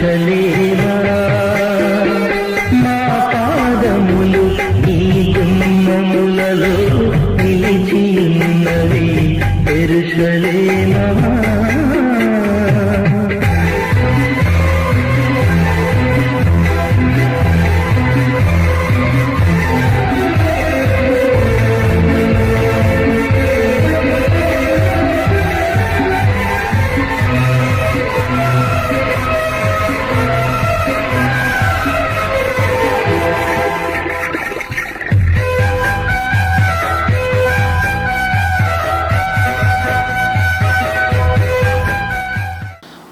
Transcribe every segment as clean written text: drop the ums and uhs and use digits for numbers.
ఎరుషలేమా మా పాదములు నీ గుమ్మములలో నిలిచి ఉన్నవి ఎరుషలేమా.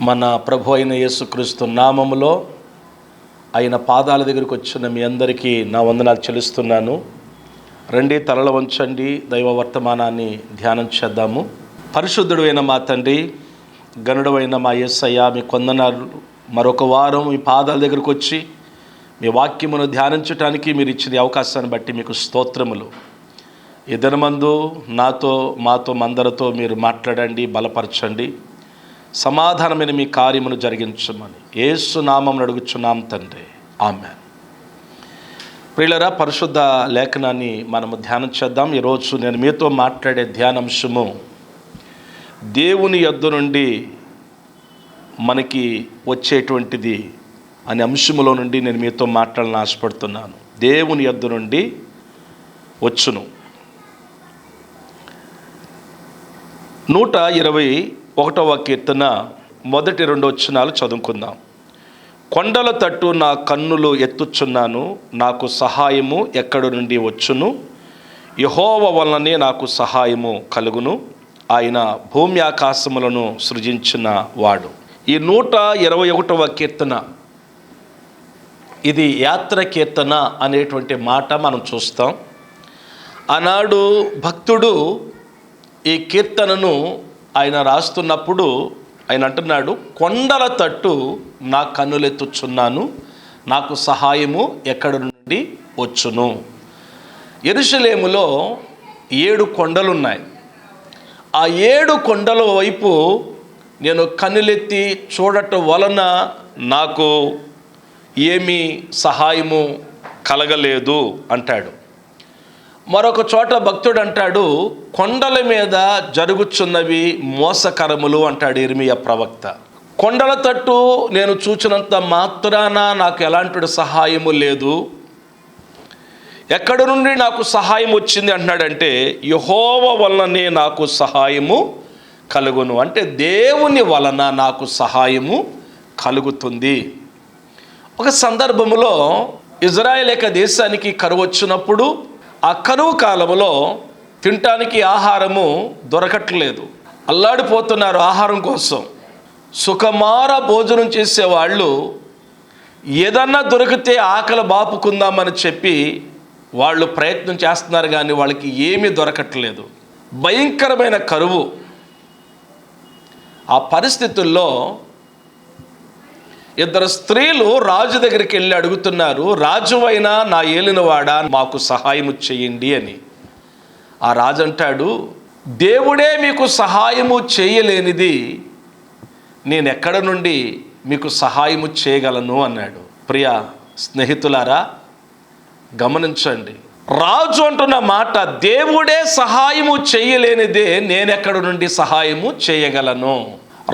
మన ప్రభు అయిన యేసుక్రీస్తు నామములో ఆయన పాదాల దగ్గరికి వచ్చిన మీ అందరికీ నా వందనాలు చెల్లిస్తున్నాను. రండి, తలలు వంచండి, దైవ వర్తమానాన్ని ధ్యానం చేద్దాము. పరిశుద్ధుడు అయిన మా తండ్రి, గనుడు అయిన మా యేసయ్య, మీ కొందనాలు మరొక వారం మీ పాదాల దగ్గరికి వచ్చి మీ వాక్యమును ధ్యానించడానికి మీరు ఇచ్చిన అవకాశాన్ని బట్టి మీకు స్తోత్రములు. ఈ దినమందు నాతో మాతో అందరితో మీరు మాట్లాడండి, బలపరచండి, సమాధానమైన మీ కార్యమును జరిగించమని యేసు నామమున అడుగుచున్నాం తండ్రి, ఆమేన్. ప్రియులారా, పరిశుద్ధ లేఖనాన్ని మనము ధ్యానం చేద్దాం. ఈరోజు నేను మీతో మాట్లాడే ధ్యానాంశము దేవుని యొద్ద నుండి మనకి వచ్చేటువంటిది అనే అంశములో నుండి నేను మీతో మాట్లాడాలని ఆశపడుతున్నాను. దేవుని యొద్ద నుండి వచ్చును. 121వ కీర్తన మొదటి 2 వచనాలు చదువుకుందాం. కొండల తట్టు నా కన్నులు ఎత్తుచున్నాను, నాకు సహాయము ఎక్కడి నుండి వచ్చును? యెహోవా వలననే నాకు సహాయము కలుగును. ఆయన భూమి ఆకాశములను సృజించిన వాడు. ఈ 121వ కీర్తన, ఇది యాత్ర కీర్తన అనేటువంటి మాట మనం చూస్తాం. ఆనాడు భక్తుడు ఈ కీర్తనను ఆయన రాస్తున్నప్పుడు ఆయన అంటున్నాడు, కొండల తట్టు నా కన్నులెత్తుచున్నాను, నాకు సహాయము ఎక్కడి నుండి వచ్చును. యెరూషలేములో 7 కొండలున్నాయి. ఆ 7 కొండల వైపు నేను కన్నులెత్తి చూడటం వలన నాకు ఏమీ సహాయము కలగలేదు అంటాడు. మరొక చోట భక్తుడు అంటాడు, కొండల మీద జరుగుచున్నవి మోసకరములు అంటాడు ఇర్మియా ప్రవక్త. కొండల తట్టు నేను చూచినంత మాత్రాన నాకు ఎలాంటి సహాయము లేదు. ఎక్కడి నుండి నాకు సహాయం వచ్చింది అంటున్నాడంటే, యెహోవా వలననే నాకు సహాయము కలుగును. అంటే దేవుని వలన నాకు సహాయము కలుగుతుంది. ఒక సందర్భంలో ఇజ్రాయేల్ దేశానికి కరువు వచ్చినప్పుడు, ఆ కరువు కాలంలో తినటానికి ఆహారము దొరకట్లేదు, అల్లాడిపోతున్నారు ఆహారం కోసం. సుఖమార భోజనం చేసేవాళ్ళు ఏదన్నా దొరికితే ఆకలి బాపుకుందామని చెప్పి వాళ్ళు ప్రయత్నం చేస్తున్నారు, కానీ వాళ్ళకి ఏమీ దొరకట్లేదు. భయంకరమైన కరువు. ఆ పరిస్థితుల్లో 2 స్త్రీలు రాజు దగ్గరికి వెళ్ళి అడుగుతున్నారు, రాజువైనా నా ఏలినవాడా మాకు సహాయము చేయండి అని. ఆ రాజు అంటాడు, దేవుడే మీకు సహాయము చేయలేనిది నేను ఎక్కడ నుండి మీకు సహాయము చేయగలను అన్నాడు. ప్రియ స్నేహితులారా, గమనించండి, రాజు అంటున్న మాట, దేవుడే సహాయము చేయలేనిదే నేనెక్కడ నుండి సహాయము చేయగలను.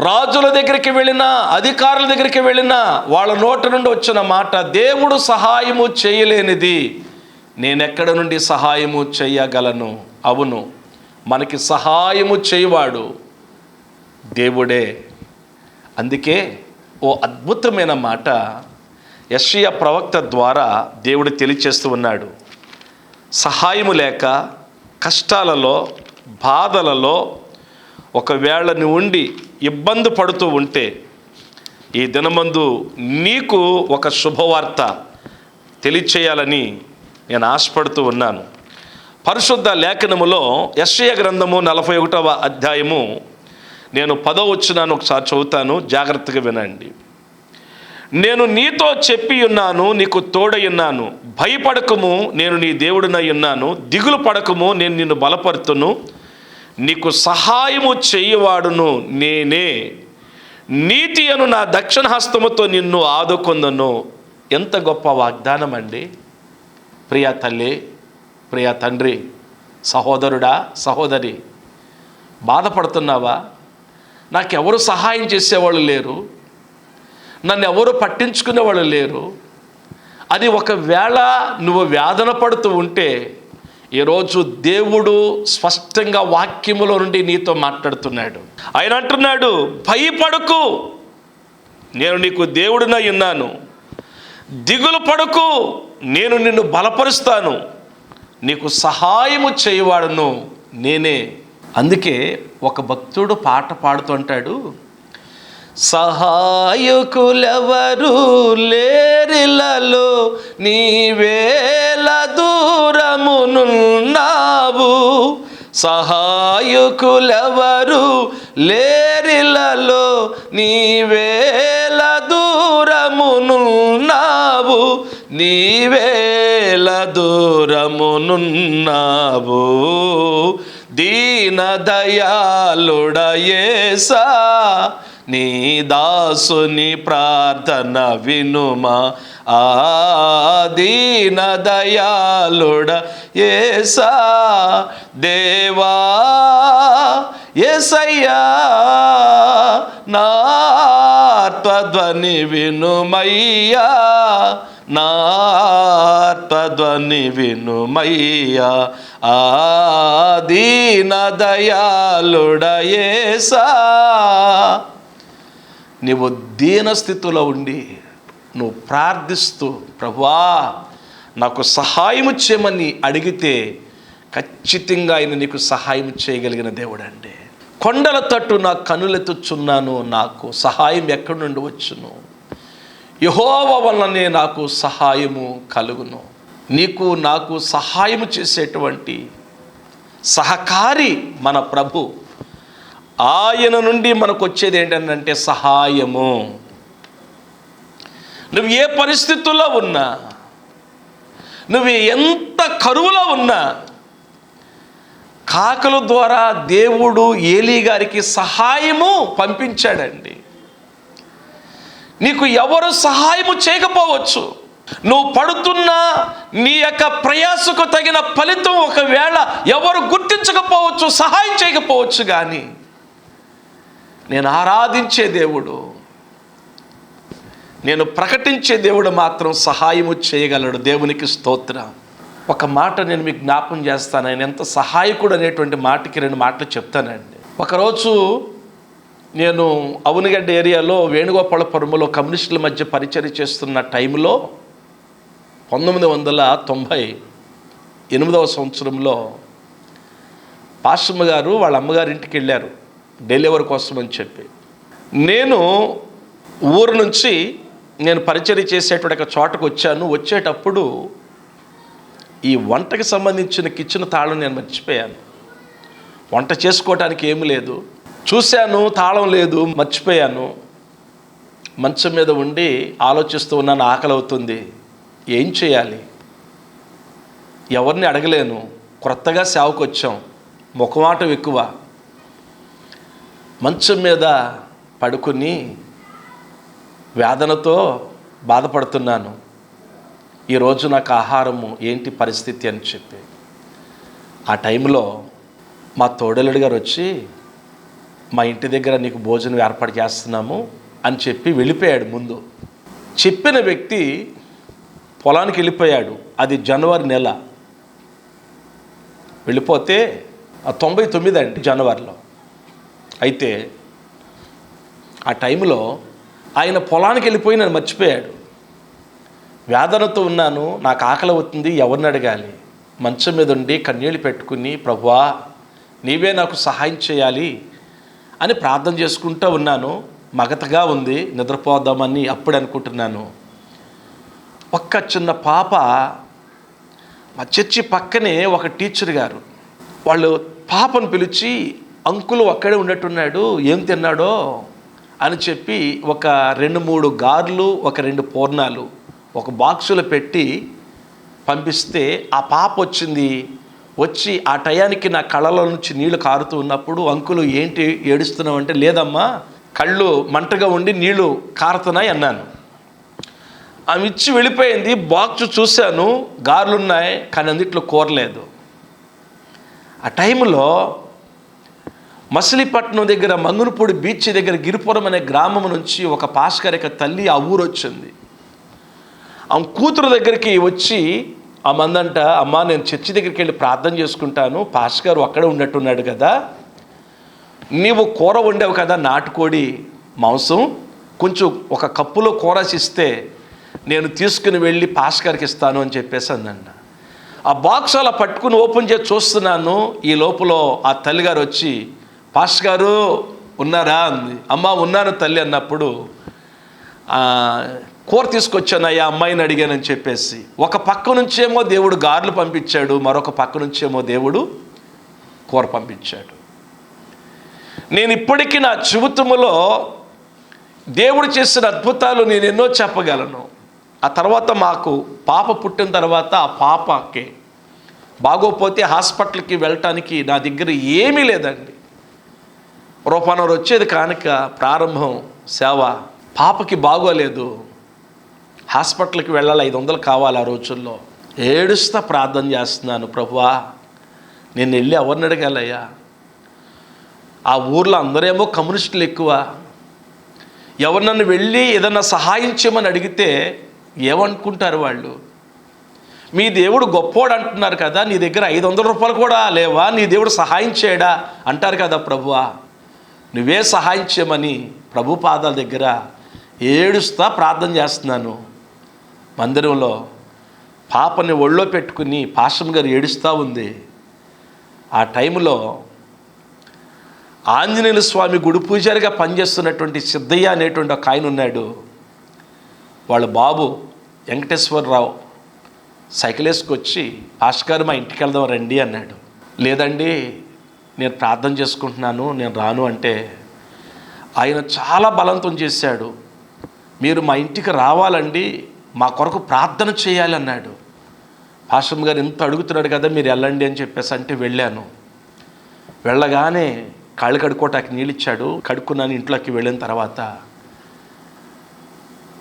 రాజుల దగ్గరికి వెళ్ళినా, అధికారుల దగ్గరికి వెళ్ళినా వాళ్ళ నోటి నుండి వచ్చిన మాట, దేవుడు సహాయము చేయలేనిది నేనెక్కడ నుండి సహాయము చేయగలను. అవును, మనకి సహాయము చేయవాడు దేవుడే. అందుకే ఓ అద్భుతమైన మాట యెషయా ప్రవక్త ద్వారా దేవుడు తెలియచేస్తూ ఉన్నాడు. సహాయము లేక కష్టాలలో, బాధలలో ఒకవేళ నువ్వు ఉండి ఇబ్బంది పడుతూ ఉంటే, ఈ దినమందు నీకు ఒక శుభవార్త తెలియచేయాలని నేను ఆశపడుతూ ఉన్నాను. పరిశుద్ధ లేఖనములో యెషయా గ్రంథము 41వ అధ్యాయము నేను 10వ వచనాన్ని ఒకసారి చదువుతాను, జాగ్రత్తగా వినండి. నేను నీతో చెప్పి ఉన్నాను, నీకు తోడై ఉన్నాను, భయపడకము, నేను నీ దేవుడినై ఉన్నాను, దిగులు పడకము, నేను నిన్ను బలపరుతును, నీకు సహాయము చేయవాడును నేనే, నీతి అను నా దక్షిణ హస్తముతో నిన్ను ఆదుకొందును. ఎంత గొప్ప వాగ్దానం అండి. ప్రియా తల్లి, ప్రియా తండ్రి, సహోదరుడా, సహోదరి, బాధపడుతున్నావా? నాకెవరు సహాయం చేసేవాళ్ళు లేరు, నన్ను ఎవరు పట్టించుకునేవాళ్ళు లేరు అని ఒకవేళ నువ్వు వేదన పడుతూ ఉంటే, ఈరోజు దేవుడు స్పష్టంగా వాక్యములో నుండి నీతో మాట్లాడుతున్నాడు. ఆయన అంటున్నాడు, భయపడకు, నేను నీకు దేవుడినై ఉన్నాను. దిగులు పడకు, నేను నిన్ను బలపరుస్తాను. నీకు సహాయము చేయవాడును నేనే. అందుకే ఒక భక్తుడు పాట పాడుతుంటాడు, సహాయకులెవరు లేరిలలో నీవేల దూరమునున్నావు. సహాయకులెవరు లేరిలలో నీవేల దూరమునున్నావు. నీవేల దూరమునున్నావు. దీన దయాళుడ యేసా, నీ దాసుని ప్రార్థన వినుమా. ఆ దీన దయాళుడ యేసా, దేవా యేసయ్యా, నా ఆర్తధ్వని వినుమయ్యా, నా ఆర్తధ్వని వినుమయ్యా. ఆ దీన దయాళుడ యేసా, నీవు దీన స్థితిలో ఉండి నువ్వు ప్రార్థిస్తూ ప్రభువా నాకు సహాయం చేయమని అడిగితే ఖచ్చితంగా ఆయన నీకు సహాయం చేయగలిగిన దేవుడు అండి. కొండల తట్టు నా కనులెత్తుచున్నాను, నాకు సహాయం ఎక్కడి నుండి వచ్చును? యెహోవా వలనే నాకు సహాయము కలుగును. నీకు నాకు సహాయము చేసేటువంటి సహకారి మన ప్రభు. ఆయన నుండి మనకు వచ్చేది ఏంటంటే సహాయము. నువ్వు ఏ పరిస్థితుల్లో ఉన్నా, నువ్వు ఎంత కరువులో ఉన్నా, కాకుల ద్వారా దేవుడు ఏలీ గారికి సహాయము పంపించాడండి. నీకు ఎవరు సహాయము చేయకపోవచ్చు, నువ్వు పడుతున్న నీ యొక్క ప్రయాసకు తగిన ఫలితం ఒకవేళ ఎవరు గుర్తించకపోవచ్చు, సహాయం చేయకపోవచ్చు, కానీ నేను ఆరాధించే దేవుడు, నేను ప్రకటించే దేవుడు మాత్రం సహాయము చేయగలడు. దేవునికి స్తోత్రం. ఒక మాట నేను మీకు జ్ఞాపం చేస్తాను. ఆయన ఎంత సహాయకుడు అనేటువంటి మాటకి 2 మాటలు చెప్తానండి. ఒకరోజు నేను అవునగడ్డ ఏరియాలో వేణుగోపాలపురంలో కమ్యూనిస్టుల మధ్య పరిచర్య చేస్తున్న టైంలో 1998వ సంవత్సరంలో పాస్టమ్మ గారు వాళ్ళ అమ్మగారి ఇంటికి వెళ్ళారు డెలివరీ కోసం అని చెప్పి. నేను ఊరు నుంచి నేను పరిచర్య చేసేటువంటి ఒక చోటకు వచ్చాను. వచ్చేటప్పుడు ఈ వంటకి సంబంధించిన కిచెన్ తాళం నేను మర్చిపోయాను. వంట చేసుకోవడానికి ఏమీ లేదు. చూశాను, తాళం లేదు, మర్చిపోయాను. మంచం మీద ఉండి ఆలోచిస్తూ ఉన్నాను, ఆకలి అవుతుంది, ఏం చేయాలి? ఎవరిని అడగలేను, క్రొత్తగా సేవకు వచ్చాం, ముఖమాటం ఎక్కువ. మంచం మీద పడుకుని వేదనతో బాధపడుతున్నాను. ఈరోజు నాకు ఆహారము ఏంటి పరిస్థితి అని చెప్పి ఆ టైంలో మా తోడలుడు గారు వచ్చి మా ఇంటి దగ్గర నీకు భోజనం ఏర్పాటు చేస్తున్నాము అని చెప్పి వెళ్ళిపోయాడు. ముందు చెప్పిన వ్యక్తి పొలానికి వెళ్ళిపోయాడు. అది జనవరి నెల. వెళ్ళిపోతే 99 అండి జనవరిలో. అయితే ఆ టైంలో ఆయన పొలానికి వెళ్ళిపోయి నన్ను మర్చిపోయాడు. వేదనతో ఉన్నాను, నాకు ఆకలి అవుతుంది, ఎవరిని అడగాలి? మంచం మీద ఉండి కన్నీళ్ళు పెట్టుకుని ప్రభువా నీవే నాకు సహాయం చేయాలి అని ప్రార్థన చేసుకుంటూ ఉన్నాను. మగతగా ఉంది, నిద్రపోదామని అప్పుడు అనుకుంటున్నాను. ఒక్క చిన్న పాప, మా చర్చి పక్కనే ఒక టీచర్ గారు, వాళ్ళు పాపను పిలిచి అంకులు అక్కడే ఉన్నట్టున్నాడు, ఏం తిన్నాడో అని చెప్పి ఒక 2-3 గార్లు, ఒక 2 పూర్ణాలు ఒక బాక్సులో పెట్టి పంపిస్తే ఆ పాప వచ్చింది. వచ్చి ఆ టయానికి నా కళ్ళలో నుంచి నీళ్లు కారుతూ ఉన్నప్పుడు అంకులు ఏంటి ఏడుస్తున్నావు అంటే, లేదమ్మా కళ్ళు మంటగా ఉండి నీళ్లు కారుతున్నాయి అన్నాను. ఆమె ఇచ్చి వెళ్ళిపోయింది. బాక్స్ చూశాను, గారెలు ఉన్నాయి, కానీ అందుట్లో కూరలేదు. ఆ టైంలో మచిలీపట్నం దగ్గర మంగునపూడి బీచ్ దగ్గర గిరిపురం అనే గ్రామం నుంచి ఒక పాస్టర్ యొక్క తల్లి ఆ ఊరు వచ్చింది. ఆమె కూతురు దగ్గరికి వచ్చి ఆ మందంట, అమ్మ నేను చర్చి దగ్గరికి వెళ్ళి ప్రార్థన చేసుకుంటాను, పాస్టర్ గారు అక్కడే ఉన్నట్టున్నాడు కదా, నీవు కూర వండావు కదా నాటుకోడి మాంసం, కొంచెం ఒక కప్పులో కూర ఇస్తే నేను తీసుకుని వెళ్ళి పాస్టర్ గారికి ఇస్తాను అని చెప్పేసి అందంట. ఆ బాక్స్ అలా పట్టుకుని ఓపెన్ చేసి చూస్తున్నాను. ఈ లోపల ఆ తల్లిగారు వచ్చి, పాస్టర్ గారు ఉన్నారా అంది. అమ్మ ఉన్నాను తల్లి అన్నప్పుడు, కూర తీసుకొచ్చానయ్యా అమ్మాయిని అడిగానని చెప్పేసి, ఒక పక్క నుంచేమో దేవుడు గారెలు పంపించాడు, మరొక పక్క నుంచేమో దేవుడు కూర పంపించాడు. నేను ఇప్పటికీ నా జీవితంలో దేవుడు చేసిన అద్భుతాలు నేను ఎన్నో చెప్పగలను. ఆ తర్వాత మాకు పాప పుట్టిన తర్వాత ఆ పాపకి బాగోపోతే హాస్పిటల్కి వెళ్ళటానికి నా దగ్గర ఏమీ లేదండి. రూపాయన్నర వచ్చేది కానుక, ప్రారంభం సేవ. పాపకి బాగోలేదు, హాస్పిటల్కి వెళ్ళాలి, 500 కావాలి. ఆ రోజుల్లో ఏడుస్తా ప్రార్థన చేస్తున్నాను, ప్రభువా నేను వెళ్ళి ఎవరిని అడగాలయ్యా? ఆ ఊర్లో అందరేమో కమ్యూనిస్టులు ఎక్కువ. ఎవరినన్ను వెళ్ళి ఏదన్నా సహాయం చేయమని అడిగితే ఏమనుకుంటారు వాళ్ళు? మీ దేవుడు గొప్పోడు అంటున్నారు కదా, నీ దగ్గర 500 రూపాయలు కూడా లేవా, నీ దేవుడు సహాయం చేయడా అంటారు కదా. ప్రభువా నువ్వే సహాయం చేయమని ప్రభు పాదాల దగ్గర ఏడుస్తా ప్రార్థన చేస్తున్నాను. మందిరంలో పాపని ఒళ్ళో పెట్టుకుని పాస్టర్ గారు ఏడుస్తూ ఉంది. ఆ టైంలో ఆంజనేయుల స్వామి గుడి పూజారిగా పనిచేస్తున్నటువంటి సిద్ధయ్య అనేటువంటి ఒక ఆయన ఉన్నాడు. వాళ్ళ బాబు వెంకటేశ్వరరావు సైకిల్ వేసుకొచ్చి, పాస్టర్ గారు మా ఇంటికి వెళ్దాం రండి అన్నాడు. లేదండి నేను ప్రార్థన చేసుకుంటున్నాను, నేను రాను అంటే ఆయన చాలా బలవంతం చేశాడు. మీరు మా ఇంటికి రావాలండి, మా కొరకు ప్రార్థన చేయాలి అన్నాడు. పాస్టర్ గారు ఎంత అడుగుతున్నాడు కదా, మీరు వెళ్ళండి అని చెప్పేసి అంటే వెళ్ళాను. వెళ్ళగానే కాళ్ళు కడుక్కోటానికి నీళ్ళు ఇచ్చాడు. కడుక్కున్నాను. ఇంట్లోకి వెళ్ళిన తర్వాత,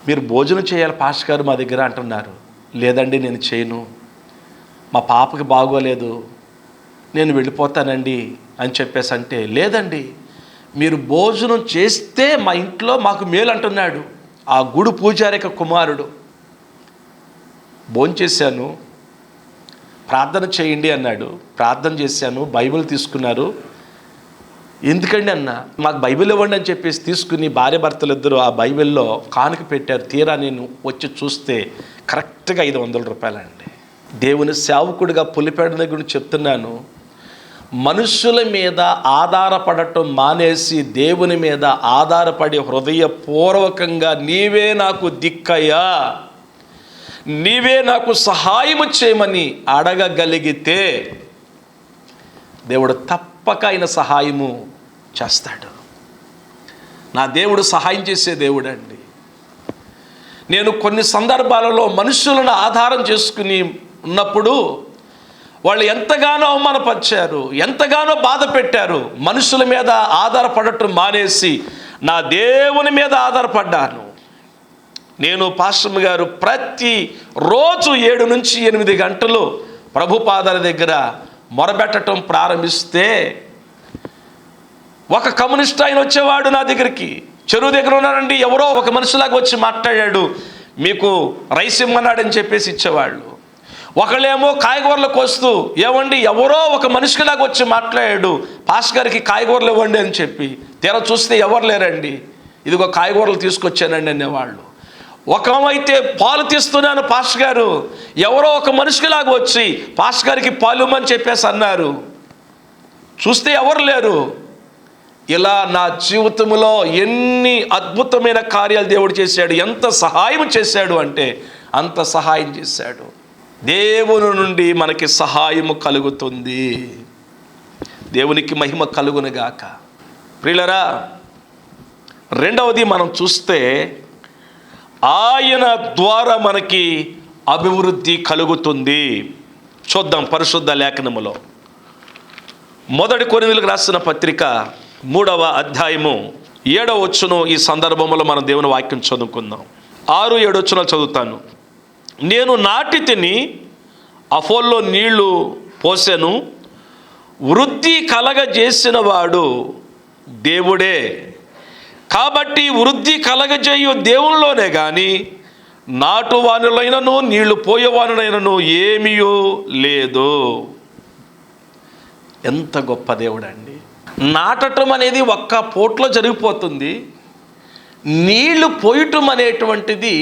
మీరు భోజనం చేయాలి పాస్టర్ గారు మా దగ్గర అంటున్నారు. లేదండి నేను చేయను, మా పాపకి బాగోలేదు, నేను వెళ్ళిపోతానండి అని చెప్పేసి అంటే, లేదండి మీరు భోజనం చేస్తే మా ఇంట్లో మాకు మేలు అంటున్నాడు ఆ గుడి పూజారిక కుమారుడు. భోంచేశాను, ప్రార్థన చేయండి అన్నాడు. ప్రార్థన చేశాను, బైబిల్ తీసుకున్నారు. ఎందుకండి అన్న, మాకు బైబిల్ ఇవ్వండి అని చెప్పేసి తీసుకుని భార్య భర్తలు ఇద్దరు ఆ బైబిల్లో కానుక పెట్టారు. తీరా నేను వచ్చి చూస్తే కరెక్ట్గా 500 రూపాయలండి. దేవుని సేవకుడిగా పులిపేడ దగ్గర చెప్తున్నాను, మనుషుల మీద ఆధారపడటం మానేసి దేవుని మీద ఆధారపడి హృదయపూర్వకంగా నీవే నాకు దిక్కయ్యా, నీవే నాకు సహాయము చేయమని అడగగలిగితే దేవుడు తప్పక ఆయన సహాయము చేస్తాడు. నా దేవుడు సహాయం చేసే దేవుడు అండి. నేను కొన్ని సందర్భాలలో మనుషులను ఆధారం చేసుకుని ఉన్నప్పుడు వాళ్ళు ఎంతగానో అవమానపరిచారు, ఎంతగానో బాధ పెట్టారు. మనుషుల మీద ఆధారపడటం మానేసి నా దేవుని మీద ఆధారపడ్డాను. నేను పాస్టర్ గారు ప్రతి రోజు 7 నుంచి 8 గంటలు ప్రభు పాదాల దగ్గర మొరబెట్టడం ప్రారంభిస్తే ఒక కమ్యూనిస్ట్ ఆయన వచ్చేవాడు నా దగ్గరికి. చెరువు దగ్గర ఉన్నానండి, ఎవరో ఒక మనిషిలాగా వచ్చి మాట్లాడాడు, మీకు రైస్ ఇమ్మన్నాడని చెప్పేసి ఇచ్చేవాళ్ళు. ఒకళ్ళేమో కాయగూరలకు వస్తూ, ఏమండి ఎవరో ఒక మనిషిలాగా వచ్చి మాట్లాడాడు, పాస్టర్ గారికి కాయగూరలు ఇవ్వండి అని చెప్పి. తీరా చూస్తే ఎవరు లేరండి, ఇదిగో కాయగూరలు తీసుకొచ్చానండి అనేవాళ్ళు. ఒకమైతే పాలు తీస్తున్నాను పాస్టర్ గారు, ఎవరో ఒక మనిషిలాగా వచ్చి పాస్టర్ గారికి పాలు ఇవ్వమని చెప్పేసి అన్నారు. చూస్తే ఎవరు లేరు. ఇలా నా జీవితంలో ఎన్ని అద్భుతమైన కార్యాలు దేవుడు చేశాడు, ఎంత సహాయం చేశాడు అంటే అంత సహాయం చేశాడు. దేవుని నుండి మనకి సహాయము కలుగుతుంది. దేవునికి మహిమ కలుగునుగాక. ప్రియులరా, రెండవది మనం చూస్తే ఆయన ద్వారా మనకి అభివృద్ధి కలుగుతుంది. చూద్దాం పరిశుద్ధ లేఖనములో 1 కొరింథీయులకు రాసిన పత్రిక 3వ అధ్యాయము 7వ వచనం ఈ సందర్భంలో మనం దేవుని వాక్యం చదువుకుందాం. 6, 7 వచనాలు చదువుతాను. నేను నాటి తిని అపోల్లో నీళ్లు పోసెను, వృద్ధి కలగజేసిన వాడు దేవుడే. కాబట్టి వృద్ధి కలగజేయు దేవునిలోనే కానీ నాటువానులైనను నీళ్లు పోయేవానులైనను ఏమీయో లేదు. ఎంత గొప్ప దేవుడు అండి. నాటటం అనేది ఒక్క పూటలో జరిగిపోతుంది. నీళ్లు పోయటం అనేటువంటిది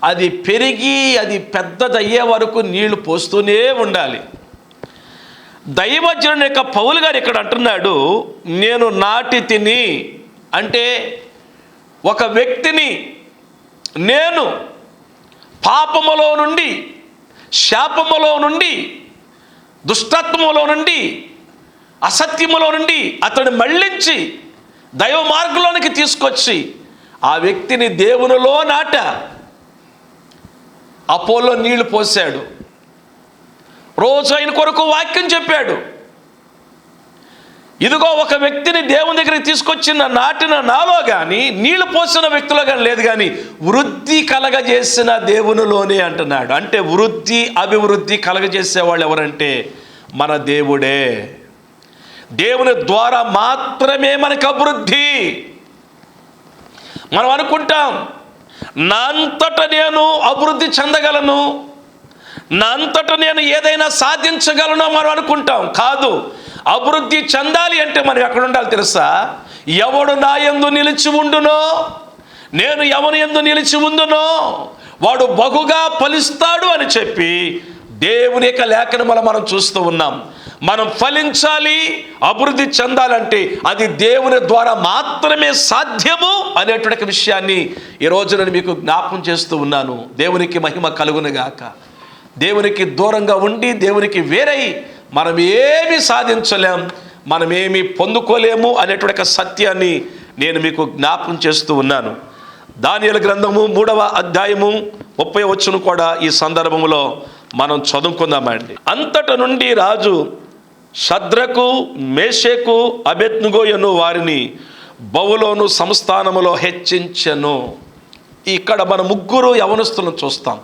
అది పెరిగి అది పెద్దదయ్యే వరకు నీళ్లు పోస్తూనే ఉండాలి. దైవజనుని యొక్క పౌలు గారు ఇక్కడ అంటున్నాడు, నేను నాటి తిని అంటే ఒక వ్యక్తిని నేను పాపములో నుండి, శాపములో నుండి, దుష్టత్వములో నుండి, అసత్యములో నుండి అతడు మళ్ళించి దైవ మార్గంలోనికి తీసుకొచ్చి ఆ వ్యక్తిని దేవునిలో నాట. అపోల్లో నీళ్లు పోసాడు, రోజు ఆయన కొరకు వాక్యం చెప్పాడు. ఇదిగో ఒక వ్యక్తిని దేవుని దగ్గరికి తీసుకొచ్చిన నాటిన నాలో కానీ నీళ్లు పోసిన వ్యక్తిలో కానీ లేదు, కానీ వృద్ధి కలగజేసిన దేవునిలోనే అంటున్నాడు. అంటే వృద్ధి అభివృద్ధి కలగజేసేవాళ్ళు ఎవరంటే మన దేవుడే. దేవుని ద్వారా మాత్రమే మనకు అభివృద్ధి. మనం అనుకుంటాం నా అంతట నేను అభివృద్ధి చెందగలను, నా అంతట నేను ఏదైనా సాధించగలను మనం అనుకుంటాం. కాదు, అభివృద్ధి చెందాలి అంటే మనం ఎక్కడ ఉండాలి తెలుసా? ఎవడు నా యందు నిలిచి ఉండునో, నేను ఎవని యందు నిలిచి ఉండునో వాడు బహుగా ఫలిస్తాడు అని చెప్పి దేవుని యొక్క లేఖనములో మనం చూస్తూ ఉన్నాం. మనం ఫలించాలి, అభివృద్ధి చెందాలంటే అది దేవుని ద్వారా మాత్రమే సాధ్యము అనేటువంటి విషయాన్ని ఈరోజు నేను మీకు జ్ఞాపకం చేస్తూ ఉన్నాను. దేవునికి మహిమ కలుగునుగాక. దేవునికి దూరంగా ఉండి దేవునికి వేరై మనం ఏమీ సాధించలేం, మనం ఏమీ పొందుకోలేము అనేటువంటి సత్యాన్ని నేను మీకు జ్ఞాపకం చేస్తూ ఉన్నాను. దానియేలు గ్రంథము 3వ అధ్యాయము 30వ వచనం కూడా ఈ సందర్భంలో మనం చదువుకుందామండి. అంతట నుండి రాజు షద్రకు, మేషకు, అబేద్నెగోను వారిని బబులోను సంస్థానములో హెచ్చించెను. ఇక్కడ మన 3 యవనస్తులను చూస్తాం.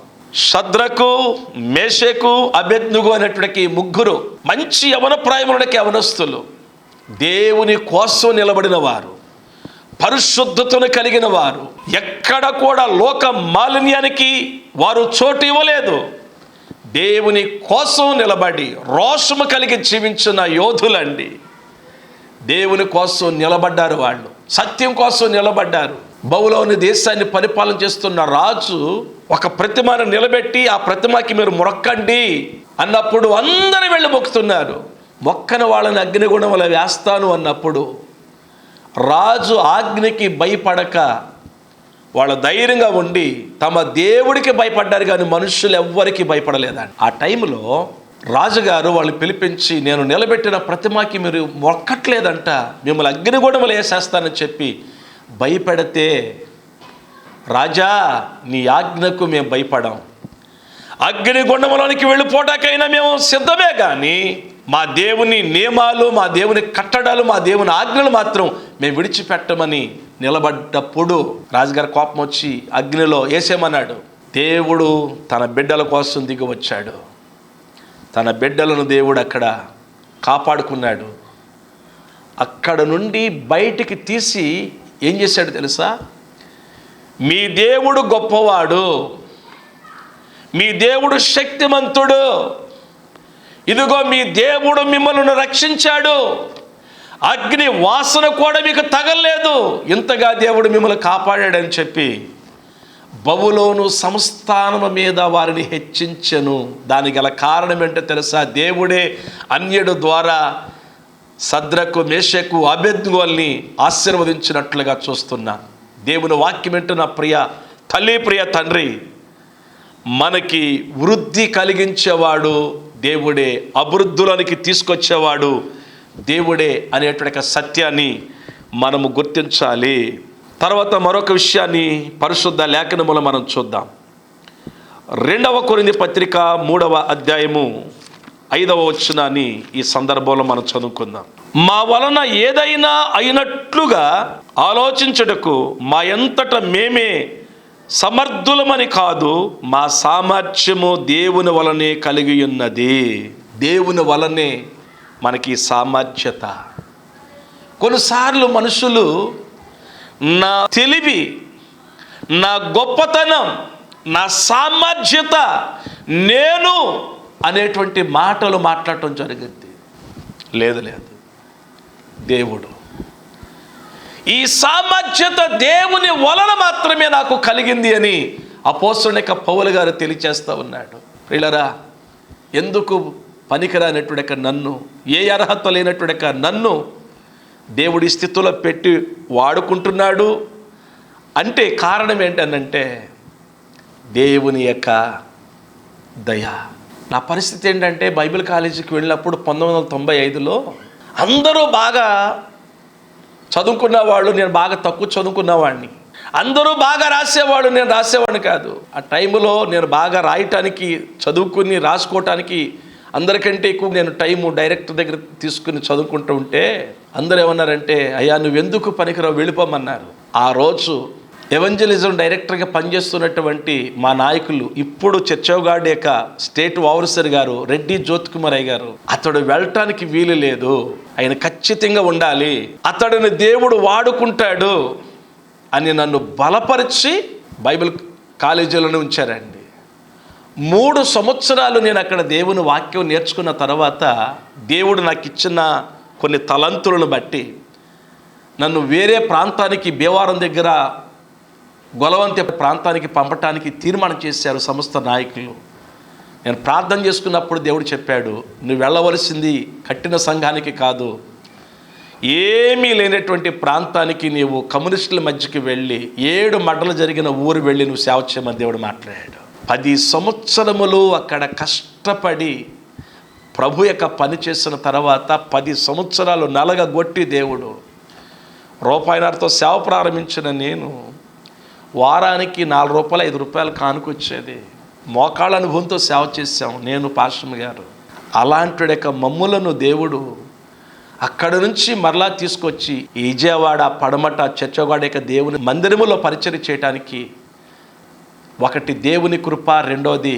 షద్రకు, మేషకు, అబేద్నెగో అనేటువంటి 3 మంచి యవన ప్రాయములకి యవనస్తులు, దేవుని కోసం నిలబడిన వారు, పరిశుద్ధతను కలిగిన వారు, ఎక్కడ కూడా లోక మాలిన్యానికి వారు చోటు ఇవ్వలేదు. దేవుని కోసం నిలబడి రోషము కలిగి జీవించిన యోధులండి. దేవుని కోసం నిలబడ్డారు, వాళ్ళు సత్యం కోసం నిలబడ్డారు. బబులోను దేశాన్ని పరిపాలన చేస్తున్న రాజు ఒక ప్రతిమను నిలబెట్టి ఆ ప్రతిమకి మీరు మొక్కండి అన్నప్పుడు అందరూ వెళ్ళి మొక్కుతున్నారు. మొక్కని వాళ్ళని అగ్నిగుణములో వేస్తాను అన్నప్పుడు రాజు ఆజ్ఞకి భయపడక వాళ్ళు ధైర్యంగా ఉండి తమ దేవుడికి భయపడ్డారు, కానీ మనుషులు ఎవ్వరికి భయపడలేదండి. ఆ టైంలో రాజుగారు వాళ్ళు పిలిపించి, నేను నిలబెట్టిన ప్రతిమకి మీరు మొక్కట్లేదంట, మిమ్మల్ని అగ్నిగుణములు వేసేస్తానని చెప్పి భయపెడితే, రాజా నీ ఆజ్ఞకు మేము భయపడాం, అగ్నిగుండములోనికి వెళ్ళిపోటాకైనా మేము సిద్ధమే, కానీ మా దేవుని నియమాలు, మా దేవుని కట్టడాలు, మా దేవుని ఆజ్ఞలు మాత్రం మేము విడిచిపెట్టమని నిలబడ్డప్పుడు రాజుగారి కోపం వచ్చి అగ్నిలో వేసేమన్నాడు. దేవుడు తన బిడ్డల కోసం దిగి వచ్చాడు. తన బిడ్డలను దేవుడు అక్కడ కాపాడుకున్నాడు. అక్కడ నుండి బయటికి తీసి ఏం చేశాడు తెలుసా? మీ దేవుడు గొప్పవాడు, మీ దేవుడు శక్తిమంతుడు, ఇదిగో మీ దేవుడు మిమ్మల్ని రక్షించాడు, అగ్ని వాసన కూడా మీకు తగలేదు, ఇంతగా దేవుడు మిమ్మల్ని కాపాడాడని చెప్పి బబులోను సంస్థానము మీద వారిని హెచ్చించెను. దానికి గల కారణం ఏంటో తెలుసా? దేవుడే అన్యుడు ద్వారా షద్రకు, మేషకు, అబేద్నెగోల్ని ఆశీర్వదించినట్లుగా చూస్తున్నా. దేవుని వాక్యం వింటున్న ప్రియ తల్లి, ప్రియ తండ్రి, మనకి వృద్ధి కలిగించేవాడు దేవుడే, అభివృద్ధిలోనికి తీసుకొచ్చేవాడు దేవుడే అనేటువంటి సత్యాన్ని మనము గుర్తించాలి. తర్వాత మరొక విషయాన్ని పరిశుద్ధ లేఖనములో మనం చూద్దాం. 2వ కొరింథీ పత్రిక 3వ అధ్యాయము 5వ వచనాన్ని ఈ సందర్భంలో మనం చదువుకుందాం. మా వలన ఏదైనా అయినట్లుగా ఆలోచించుటకు మా ఎంతట మేమే సమర్థులమని కాదు, మా సామర్థ్యము దేవుని వలనే కలిగి ఉన్నది. దేవుని వలనే మనకి సామర్థ్యత. కొన్నిసార్లు మనుషులు నా తెలివి, నా గొప్పతనం, నా సామర్థ్యత, నేను అనేటువంటి మాటలు మాట్లాడటం జరిగింది. లేదు, దేవుడు, ఈ సామర్థ్యత దేవుని వలన మాత్రమే నాకు కలిగింది అని అపోస్తలుడైన పౌలు గారు తెలియచేస్తూ ఉన్నాడు. ప్రియులారా, ఎందుకు పనికిరానట్టుడక నన్ను, ఏ అర్హత లేనట్టుడక నన్ను దేవుడి స్థితిలో పెట్టి వాడుకుంటున్నాడు అంటే కారణం ఏంటనంటే దేవుని యొక్క దయ. నా పరిస్థితి ఏంటంటే బైబిల్ కాలేజీకి వెళ్ళినప్పుడు 1995లో అందరూ బాగా చదువుకున్న వాళ్ళు, నేను బాగా తక్కువ చదువుకున్నవాడిని. అందరూ బాగా రాసేవాళ్ళు, నేను రాసేవాడిని కాదు. ఆ టైంలో నేను బాగా రాయటానికి, చదువుకుని రాసుకోవటానికి అందరికంటే ఎక్కువ నేను టైము డైరెక్టర్ దగ్గర తీసుకుని చదువుకుంటూ ఉంటే అందరూ ఏమన్నారంటే, అయ్యా నువ్వెందుకు పనికిరావు, వెళ్ళిపోమన్నారు. ఆ రోజు ఎవెంజలిజం డైరెక్టర్గా పనిచేస్తున్నటువంటి మా నాయకులు, ఇప్పుడు చర్చౌగాడ్ యొక్క స్టేట్ ఆఫీసర్ గారు రెడ్డి జ్యోతికుమారయ్య గారు, అతడు వెళ్ళటానికి వీలు లేదు, ఆయన ఖచ్చితంగా ఉండాలి, అతడిని దేవుడు వాడుకుంటాడు అని నన్ను బలపరిచి బైబిల్ కాలేజీలోనే ఉంచారండి. 3 సంవత్సరాలు నేను అక్కడ దేవుని వాక్యం నేర్చుకున్న తర్వాత దేవుడు నాకు ఇచ్చిన కొన్ని తలంతులను బట్టి నన్ను వేరే ప్రాంతానికి, భీమవరం దగ్గర గొలవంతి ప్రాంతానికి పంపటానికి తీర్మానం చేశారు సంస్థ నాయకులు. నేను ప్రార్థన చేసుకున్నప్పుడు దేవుడు చెప్పాడు, నువ్వు వెళ్ళవలసింది కట్టిన సంఘానికి కాదు, ఏమీ లేనటువంటి ప్రాంతానికి నీవు కమ్యూనిస్టుల మధ్యకి వెళ్ళి 7 మడ్డలు జరిగిన ఊరు వెళ్ళి నువ్వు సేవ చేయమని దేవుడు మాట్లాడాడు. 10 సంవత్సరములు అక్కడ కష్టపడి ప్రభు యొక్క పని చేసిన తర్వాత 10 సంవత్సరాలు నలగగొట్టి దేవుడు రూపాయిన్నరతో సేవ ప్రారంభించిన నేను వారానికి ₹4 ₹5 కానుకొచ్చేది. మోకాళ్ళ అనుభవంతో సేవ చేశాం నేను, పాస్టర్ గారు. అలాంటి యొక్క మమ్ములను దేవుడు అక్కడ నుంచి మరలా తీసుకొచ్చి ఈ విజయవాడ పడమట చర్చవాడ యొక్క దేవుని మందిరములో పరిచర్య చేయడానికి, ఒకటి దేవుని కృప, రెండోది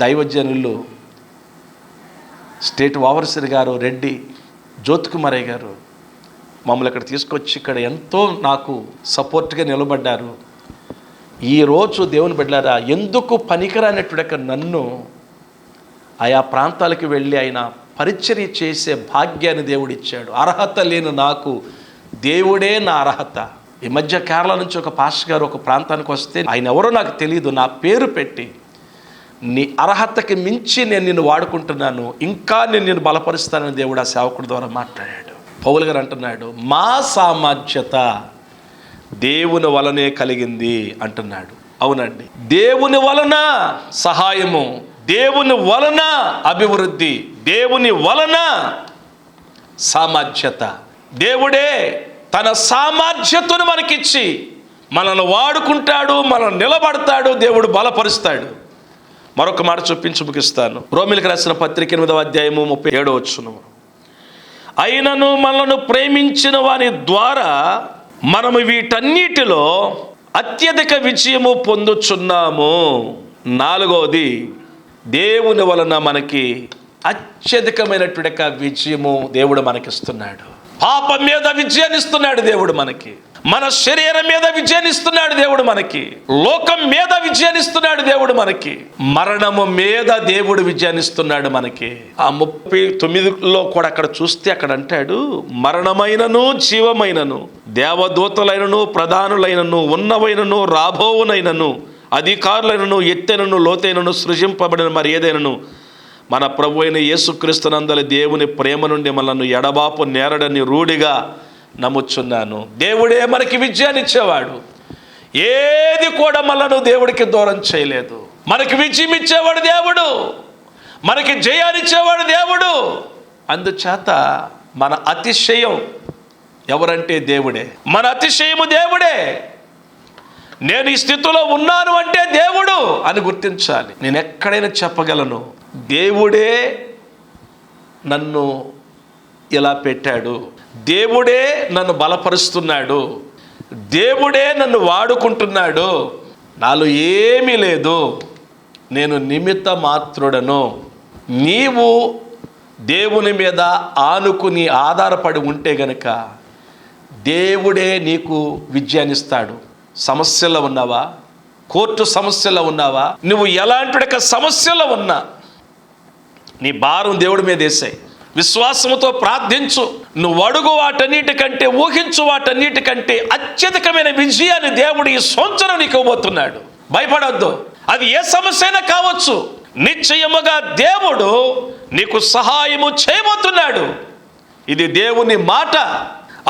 దైవజనులు స్టేట్ ఆఫీసర్ గారు రెడ్డి జ్యోతికుమారయ్య గారు మమ్మల్ని ఇక్కడ తీసుకొచ్చి ఇక్కడ ఎంతో నాకు సపోర్ట్గా నిలబడ్డారు. ఈరోజు దేవుని బిడ్డలారా, ఎందుకు పనికిరానట్టుడక నన్ను ఆయా ప్రాంతాలకు వెళ్ళి ఆయన పరిచర్య చేసే భాగ్యాన్ని దేవుడు ఇచ్చాడు. అర్హత లేని నాకు దేవుడే నా అర్హత. ఈ మధ్య కేరళ నుంచి ఒక పాస్టర్ గారు ఒక ప్రాంతానికి వస్తే ఆయన ఎవరో నాకు తెలియదు, నా పేరు పెట్టి నీ అర్హతకి మించి నేను నిన్ను వాడుకుంటున్నాను, ఇంకా నేను నిన్ను బలపరుస్తానని దేవుడు ఆ సేవకుడి ద్వారా మాట్లాడాడు. పౌలు గారు అంటున్నాడు, మా సామర్థ్యత దేవుని వలనే కలిగింది అంటున్నాడు. అవునండి, దేవుని వలన సహాయము, దేవుని వలన అభివృద్ధి, దేవుని వలన సామర్థ్యత. దేవుడే తన సామర్థ్యతను మనకిచ్చి మనల్ని వాడుకుంటాడు, మనల్ని నిలబడతాడు, దేవుడు బలపరుస్తాడు. మరొక మాట చూపించి ముగిస్తాను. రోమీయులకు రాసిన పత్రిక 8వ అధ్యాయము 37వ వచనం, అయినను మనల్ని ప్రేమించిన వారి ద్వారా మనము వీటన్నిటిలో అత్యధిక విజయము పొందుచున్నాము. 4వది, దేవుని వలన మనకి అత్యధికమైనటువంటి విజయము దేవుడు మనకిస్తున్నాడు. పాపం మీద విజయాన్ని ఇస్తున్నాడు దేవుడు మనకి, మన శరీరం మీద విజయాన్ని ఇస్తున్నాడు దేవుడు మనకి, లోకం మీద విజయాన్ని ఇస్తున్నాడు దేవుడు మనకి, మరణము మీద దేవుడు విజయాన్ని ఇస్తున్నాడు మనకి. ఆ 39లో కూడా అక్కడ చూస్తే అక్కడ అంటాడు, మరణమైనను జీవమైనను, దేవదూతలైనను, ప్రధానులైనను, ఉన్నవైనను, రాబోవునైనను, అధికారులైనను, ఎత్తైనను, లోతైనను, సృజింపబడిన మరి ఏదైనను మన ప్రభు అయిన యేసుక్రీస్తునందలి దేవుని ప్రేమ నుండి మనల్ని ఎడబాపు నేరడని రూఢిగా నమ్ముచున్నాను. దేవుడే మనకి విజయాన్ని ఇచ్చేవాడు, ఏది కూడా మనను దేవుడికి దూరం చేయలేదు. మనకి విజయం ఇచ్చేవాడు దేవుడు, మనకి జయాన్ని ఇచ్చేవాడు దేవుడు. అందుచేత మన అతిశయం ఎవరంటే దేవుడే, మన అతిశయము దేవుడే. నేను ఈ స్థితిలో ఉన్నాను అంటే దేవుడు అని గుర్తించాలి. నేను ఎక్కడైనా చెప్పగలను, దేవుడే నన్ను ఇలా పెట్టాడు, దేవుడే నన్ను బలపరుస్తున్నాడు, దేవుడే నన్ను వాడుకుంటున్నాడు, నాలో ఏమీ లేదు, నేను నిమిత్త మాత్రుడను. నీవు దేవుని మీద ఆనుకుని ఆధారపడి ఉంటే గనక దేవుడే నీకు విజయాన్నిస్తాడు. సమస్యలో ఉన్నావా? కోర్టు సమస్యలో ఉన్నావా? నువ్వు ఎలాంటి సమస్యలో ఉన్నా నీ భారం దేవుడి మీద వేసాయి. విశ్వాసముతో ప్రార్థించు. నువ్వు అడుగు వాటన్నిటికంటే, ఊహించు వాటన్నిటికంటే అత్యధికమైన విజయాన్ని దేవుడు ఈ సంవత్సరం నీకు ఇవ్వబోతున్నాడు. భయపడొద్దు. అది ఏ సమస్య అయినా కావచ్చు. నిశ్చయముగా దేవుడు నీకు సహాయము చేయబోతున్నాడు. ఇది దేవుని మాట.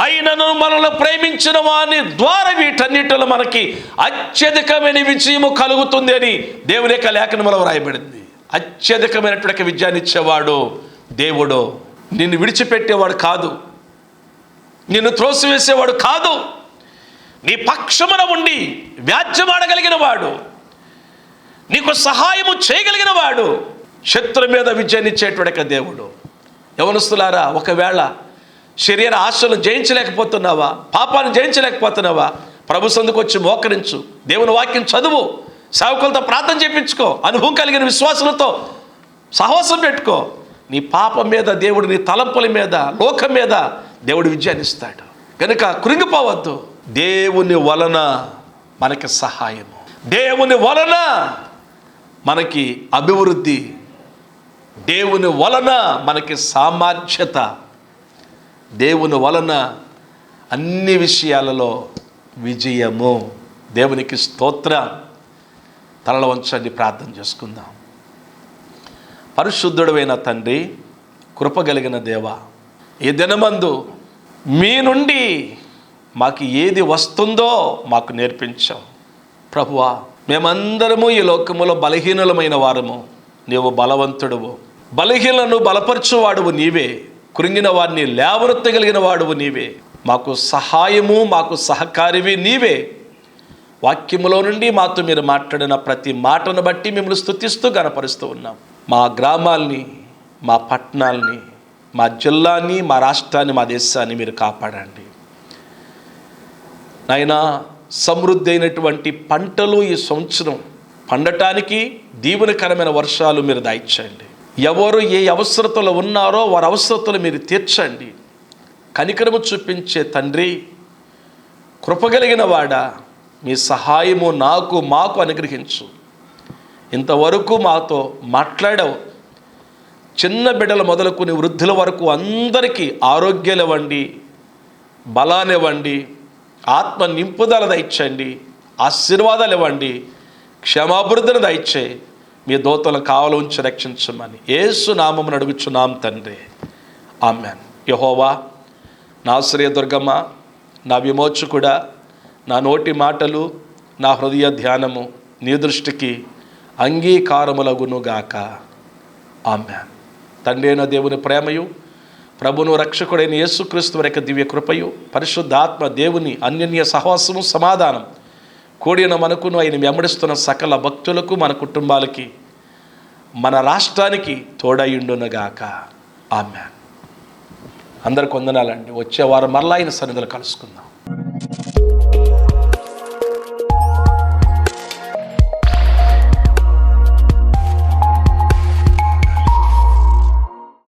అయినను మనల్ని ప్రేమించిన వాని ద్వారా వీటన్నిటిలో మనకి అత్యధికమైన విజయము కలుగుతుంది అని దేవుని యొక్క లేఖనములో వ్రాయబడింది. అత్యధికమైనటువంటి విజయాన్ని ఇచ్చేవాడు దేవుడు. నిన్ను విడిచిపెట్టేవాడు కాదు, నిన్ను త్రోసివేసేవాడు కాదు. నీ పక్షమున ఉండి వ్యాజ్యమాడగలిగిన వాడు, నీకు సహాయము చేయగలిగిన వాడు, శత్రు మీద విజయాన్నిచ్చేటువంటి దేవుడు. యవనస్తులారా, ఒకవేళ శరీర ఆశలను జయించలేకపోతున్నావా, పాపాన్ని జయించలేకపోతున్నావా, ప్రభు సందుకు వచ్చి మోకరించు, దేవుని వాక్యం చదువు, సేవకులతో ప్రార్థన చేయించుకో, అనుభవం కలిగిన విశ్వాసులతో సహవాసం పెట్టుకో. నీ పాపం మీద దేవుడు, నీ తలంపుల మీద, లోకం మీద దేవుడు విజయాన్ని ఇస్తాడు. కనుక కృంగిపోవద్దు. దేవుని వలన మనకి సహాయము, దేవుని వలన మనకి అభివృద్ధి, దేవుని వలన మనకి సామర్థ్యత, దేవుని వలన అన్ని విషయాలలో విజయము. దేవునికి స్తోత్రం. తలల వంచండి, ప్రార్థన చేసుకుందాం. పరిశుద్ధుడైన తండ్రి, కృపగలిగిన దేవ, ఈ దినమందు మీ నుండి మాకు ఏది వస్తుందో మాకు నేర్పించావు ప్రభువా. మేమందరము ఈ లోకములో బలహీనులమైన వారము, నీవు బలవంతుడువు. బలహీనలను బలపరచువాడువు నీవే, కృంగిన వారిని లేవనెత్తగలిగిన వాడువు నీవే. మాకు సహాయము, మాకు సహకారివి నీవే. వాక్యములో నుండి మాతో మీరు మాట్లాడిన ప్రతి మాటను బట్టి మిమ్మల్ని స్తుతిస్తూ గణపరుస్తూ ఉన్నాం. మా గ్రామాల్ని, మా పట్టణాలని, మా జిల్లాని, మా రాష్ట్రాన్ని, మా దేశాన్ని మీరు కాపాడండి నాయనా. సమృద్ధి అయినటువంటి పంటలు ఈ సంవత్సరం పండటానికి దీవెనకరమైన వర్షాలు మీరు దాయిచ్చండి. ఎవరు ఏ అవసరతలో ఉన్నారో వారి అవసరతలు మీరు తీర్చండి. కనికరము చూపించే తండ్రి, కృపగలిగిన వాడా, మీ సహాయము నాకు మాకు అనుగ్రహించు. ఇంతవరకు మాతో మాట్లాడావు. చిన్న బిడ్డలు మొదలుకొని వృద్ధుల వరకు అందరికీ ఆరోగ్యాలు ఇవ్వండి, బలాన్ని ఇవ్వండి, ఆత్మ నింపుదల దయచండి, ఆశీర్వాదాలు ఇవ్వండి, క్షమాభివృద్ధిని దయచే మీ దోతలను కావలి ఉంచి రక్షించమని యేసు నామమున అడుగుచున్నాం తండ్రి, ఆమెన్. యెహోవా నా శ్రేయదుర్గమ్మ, నా విమోచకుడా, నా నోటి మాటలు, నా హృదయ ధ్యానము నీ దృష్టికి అంగీకారములగునుగాక. ఆమెన్. తండ్రి అయిన దేవుని ప్రేమయు, ప్రభును రక్షకుడైన యేసుక్రీస్తు వారి యొక్క దివ్య కృపయు, పరిశుద్ధాత్మ దేవుని అన్యోన్య సహవాసము, సమాధానం కూడిన మనకును ఆయన వెంబడిస్తున్న సకల భక్తులకు, మన కుటుంబాలకి, మన రాష్ట్రానికి తోడయుండునుగాక. ఆమెన్. అందరికి వందనాలండి. వచ్చే వారం మరలా ఆయన సన్నిధిలో కలుసుకుందాం.